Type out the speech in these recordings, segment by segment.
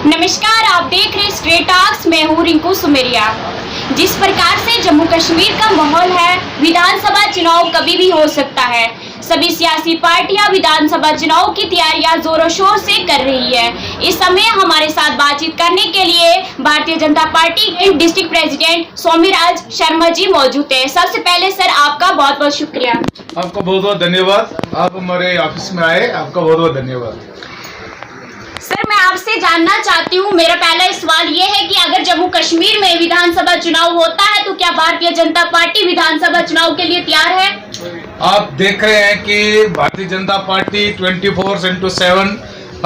नमस्कार, आप देख रहे स्ट्रेट टॉक्स। मैं हूँ रिंकू सुमेरिया। जिस प्रकार से जम्मू कश्मीर का माहौल है, विधानसभा चुनाव कभी भी हो सकता है। सभी सियासी पार्टियां विधानसभा चुनाव की तैयारियां जोरों शोर से कर रही है। इस समय हमारे साथ बातचीत करने के लिए भारतीय जनता पार्टी के डिस्ट्रिक्ट प्रेसिडेंट सोमीराज शर्मा जी मौजूद है। सबसे पहले सर, आपका बहुत बहुत शुक्रिया। आपका बहुत बहुत धन्यवाद। आप हमारे ऑफिस में आए, आपका बहुत बहुत धन्यवाद। सर, मैं आपसे जानना चाहती हूँ, मेरा पहला सवाल ये है कि अगर जम्मू कश्मीर में विधानसभा चुनाव होता है तो क्या भारतीय जनता पार्टी विधानसभा चुनाव के लिए तैयार है? आप देख रहे हैं कि भारतीय जनता पार्टी 24/7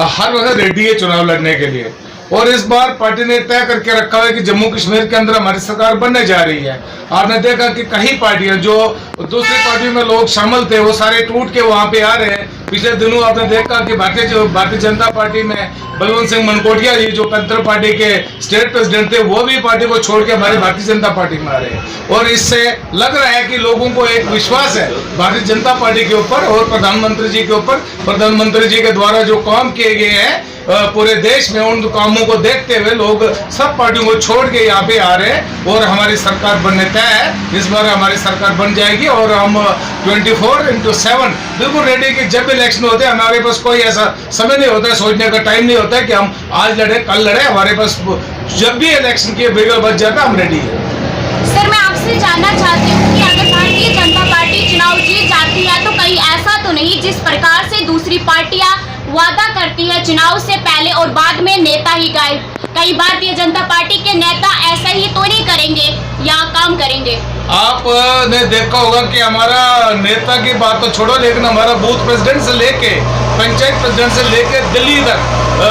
हर वक्त रेडी है चुनाव लड़ने के लिए। और इस बार पार्टी ने तय करके रखा है कि जम्मू कश्मीर के अंदर हमारी सरकार बनने जा रही है। आपने देखा कि कई पार्टियां जो दूसरी पार्टियों में लोग शामिल थे वो सारे टूट के वहां पे आ रहे हैं। पिछले दिनों आपने देखा कि भारतीय जनता पार्टी में बलवंत सिंह मनकोटिया जी जो पैंथर पार्टी के स्टेट प्रेसिडेंट थे, वो भी पार्टी को छोड़ के हमारी भारतीय जनता पार्टी में आ रहे हैं। और इससे लग रहा है कि लोगों को एक विश्वास है भारतीय जनता पार्टी के ऊपर और प्रधानमंत्री जी के ऊपर। प्रधानमंत्री जी के द्वारा जो काम किए गए हैं पूरे देश में, उन कामों को देखते हुए लोग सब पार्टियों को छोड़ के यहाँ पे आ रहे हैं और हमारी सरकार बनने तय है। इस बार हमारी सरकार बन जाएगी और हम 24/7 बिल्कुल रेडी कि जब इलेक्शन होते हैं हमारे पास कोई ऐसा समय नहीं होता है, सोचने का टाइम नहीं होता है कि हम आज लड़े कल लड़े। हमारे पास जब भी इलेक्शन की बिगल बच जाता है हम रेडी है। सर, मैं आपसे जानना चाहती हूँ कि अगर भारतीय जनता पार्टी चुनाव जीत जाती है तो कहीं ऐसा तो नहीं जिस प्रकार से दूसरी पार्टियां वादा करती है चुनाव से पहले और बाद में नेता ही गायब, कहीं भारतीय जनता पार्टी के नेता ऐसा ही तो नहीं करेंगे या काम करेंगे? आपने देखा होगा कि हमारा नेता की बात तो छोड़ो, लेकिन हमारा बूथ प्रेसिडेंट से लेके पंचायत प्रेसिडेंट से लेके दिल्ली तक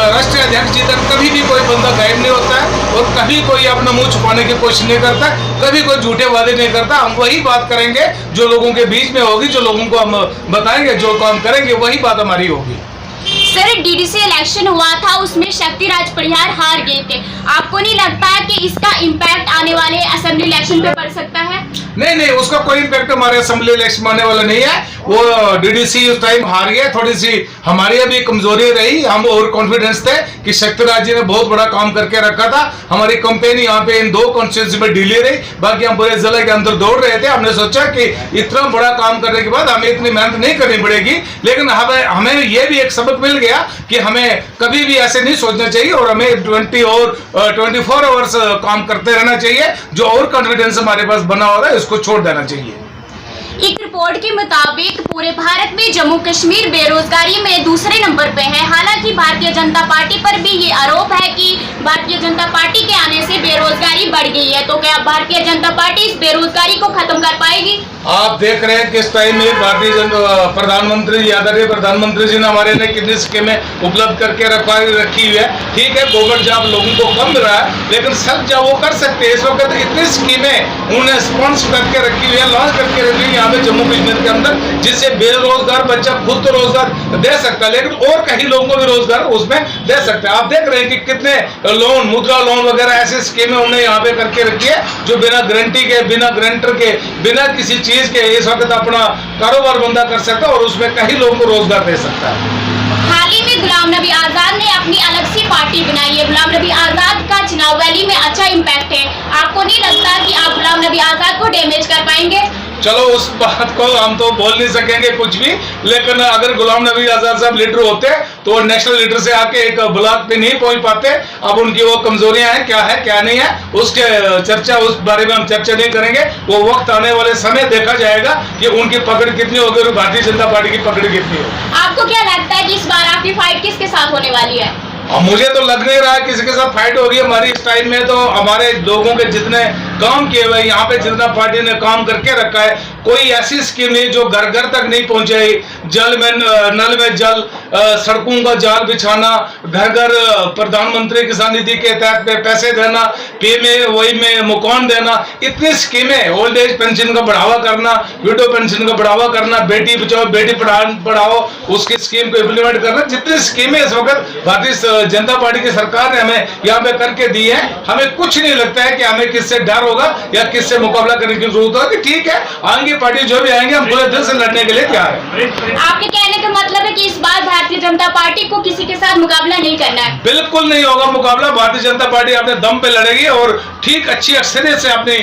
राष्ट्रीय अध्यक्ष जी तक कभी भी कोई बंदा गायब नहीं होता है और कभी कोई अपना मुंह छुपाने की कोशिश नहीं करता, कभी कोई झूठे वादे नहीं करता। हम वही बात करेंगे जो लोगों के बीच में होगी, जो लोगों को हम बताएंगे, जो काम करेंगे वही बात हमारी होगी। सर, डीडीसी इलेक्शन हुआ था, उसमें शक्तिराज परिहार हार गए थे। आपको नहीं लगता है कि इसका इम्पैक्ट आने वाले असेंबली इलेक्शन पे पड़ सकता है? नहीं, उसका कोई इम्पैक्ट हमारे असेंबली इलेक्शन में आने वाला नहीं है। वो डीडीसी उस टाइम हार गया, थोड़ी सी हमारी अभी कमजोरी रही। हम और कॉन्फिडेंस थे कि शक्तिराज जी ने बहुत बड़ा काम करके रखा था। हमारी कंपेन यहाँ पे इन 2 कॉन्स्टिट्यूंसी में ढीली रही, बाकी हम पूरे जिले के अंदर दौड़ रहे थे। हमने सोचा कि इतना बड़ा काम करने के बाद हमें इतनी मेहनत नहीं करनी पड़ेगी, लेकिन हमें ये भी एक सबक मिल गया कि हमें कभी भी ऐसे नहीं सोचना चाहिए और हमें 24 आवर्स काम करते रहना चाहिए। जो और कॉन्फिडेंस हमारे पास बना हो रहा है उसको छोड़ देना चाहिए। एक रिपोर्ट के मुताबिक पूरे भारत में जम्मू कश्मीर बेरोजगारी में दूसरे नंबर पे है। हालांकि भारतीय जनता पार्टी पर भी ये आरोप है कि भारतीय जनता पार्टी के आने से बेरोजगारी बढ़ गई है। तो क्या भारतीय जनता पार्टी इस बेरोजगारी को खत्म कर पाएगी? आप देख रहे हैं किस टाइम में भारतीय प्रधानमंत्री आदरणीय प्रधानमंत्री जी ने हमारे लिए कितनी स्कीमें उपलब्ध करके रखी हुई है। ठीक है, गवर्नमेंट जॉब लोगों को कम मिल रहा है, लेकिन सब जब वो कर सकते हैं। इस वक्त इतनी स्कीमें उन्हें स्पॉन्सर करके रखी हुई है, लॉन्च करके रखी हुई है यहाँ पे जम्मू कश्मीर के अंदर, जिससे बेरोजगार बच्चा खुद तो रोजगार दे सकता है, लेकिन और कई लोगों को भी रोजगार उसमें दे सकता है। आप देख रहे हैं कि कितने लोन, मुद्रा लोन वगैरह ऐसी स्कीमें उन्हें यहाँ पे करके रखी है जो बिना गारंटी के, बिना गारंटर के, बिना किसी चीज के इस वक्त अपना कारोबार बंदा कर सकता है और उसमें कई लोगों को रोजगार दे सकता है। हाल ही में गुलाम नबी आजाद ने अपनी अलग सी पार्टी बनाई है। गुलाम नबी आजाद का चुनाव रैली में अच्छा इम्पैक्ट है। आपको नहीं लगता कि आप गुलाम नबी आजाद को डैमेज कर पाएंगे? चलो उस बात को हम तो बोल नहीं सकेंगे कुछ भी, लेकिन अगर गुलाम नबी आजाद साहब लीडर होते तो वो नेशनल लीडर से आके एक ब्लॉक पे नहीं पहुंच पाते। अब उनकी वो कमजोरियां हैं, क्या नहीं है, उसके चर्चा, उस बारे में हम चर्चा नहीं करेंगे। वो वक्त आने वाले समय देखा जाएगा कि उनकी पकड़ कितनी होगी और भारतीय जनता पार्टी की पकड़ कितनी होगी। आपको क्या लगता है कि इस बार आपकी फाइट किसके साथ होने वाली है? मुझे तो लग नहीं रहा किसी के साथ फाइट होगी हमारी इस टाइम में। तो हमारे लोगों के जितने काम किए हुए यहाँ पे, जितना पार्टी ने काम करके रखा है, कोई ऐसी स्कीम नहीं जो घर घर तक नहीं पहुंचे। जल में नल में जल, सड़कों का जाल बिछाना, घर घर प्रधानमंत्री किसान निधि के तहत पैसे देना, वही में मकान देना, इतनी स्कीमें, ओल्ड एज पेंशन का बढ़ावा करना, विडो पेंशन का बढ़ावा करना, बेटी बचाओ बेटी पढ़ाओ उसकी स्कीम को इम्प्लीमेंट करना, जितनी स्कीमें इस वक्त भारतीय जनता पार्टी की सरकार ने हमें यहाँ पे करके दी है, हमें कुछ नहीं लगता है कि हमें किससे डर होगा या किससे मुकाबला करने की जरूरत होगा कि ठीक है, आएंगे पार्टी जो भी आएंगे, हम पूरे दिल से लड़ने के लिए तैयार हैं। आपके कहने का मतलब है कि इस बार भारतीय जनता पार्टी को किसी के साथ मुकाबला नहीं करना है? बिल्कुल नहीं होगा मुकाबला। भारतीय जनता पार्टी अपने दम पे लड़ेगी और ठीक अच्छी अक्सरियत से अपनी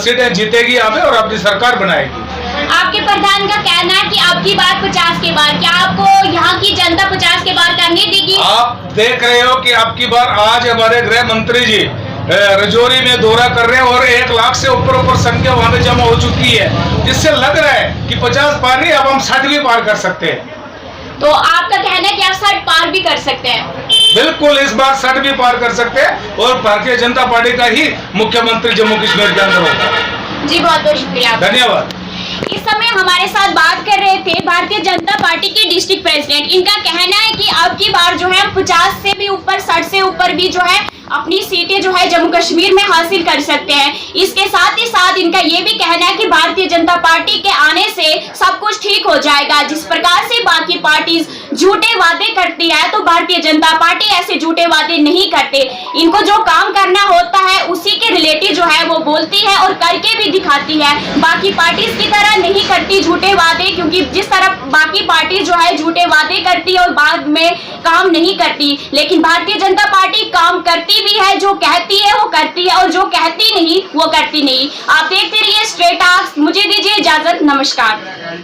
सीटें जीतेगी यहाँ पे और अपनी सरकार बनाएगी। आपके प्रधान का कहना है कि आपकी बात 50 के बार, क्या आपको यहाँ की जनता 50 के बार करने देगी? आप देख रहे हो कि आपकी बार आज हमारे गृह मंत्री जी रजौरी में दौरा कर रहे हैं और 1 लाख से ऊपर संख्या वहां पे जमा हो चुकी है, जिससे लग रहा है कि 50 पार नहीं, अब हम 60 भी पार कर सकते हैं। तो आपका कहना है कि आप 60 पार भी कर सकते हैं? बिल्कुल, इस बार 60 भी पार कर सकते हैं और भारतीय जनता पार्टी का ही मुख्यमंत्री जम्मू कश्मीर के अंदर होगा। जी बहुत बहुत शुक्रिया, धन्यवाद। इस समय हमारे साथ बात कर रहे थे भारतीय जनता पार्टी के डिस्ट्रिक्ट प्रेसिडेंट। इनका कहना है कि अब की बार जो है 50 से भी ऊपर, 60 से ऊपर भी जो है अपनी सीटें जो है जम्मू कश्मीर में हासिल कर सकते हैं। इसके साथ ही साथ इनका ये भी कहना है कि भारतीय जनता पार्टी के आने से सब कुछ ठीक हो जाएगा। जिस प्रकार से बाकी पार्टी झूठे वादे करती है, तो भारतीय जनता पार्टी ऐसे झूठे वादे नहीं करते। इनको जो काम करना होता है उसी के रिलेटिव जो है वो बोलती है और करके भी दिखाती है। बाकी पार्टी की तरह नहीं करती झूठे वादे, क्योंकि जिस तरह बाकी पार्टी जो है झूठे वादे करती है और बाद में काम नहीं करती, लेकिन भारतीय जनता पार्टी काम करती भी है। जो कहती है वो करती है और जो कहती नहीं वो करती नहीं। आप देखते रहिए स्ट्रेट टॉक्स। मुझे दीजिए इजाजत, नमस्कार।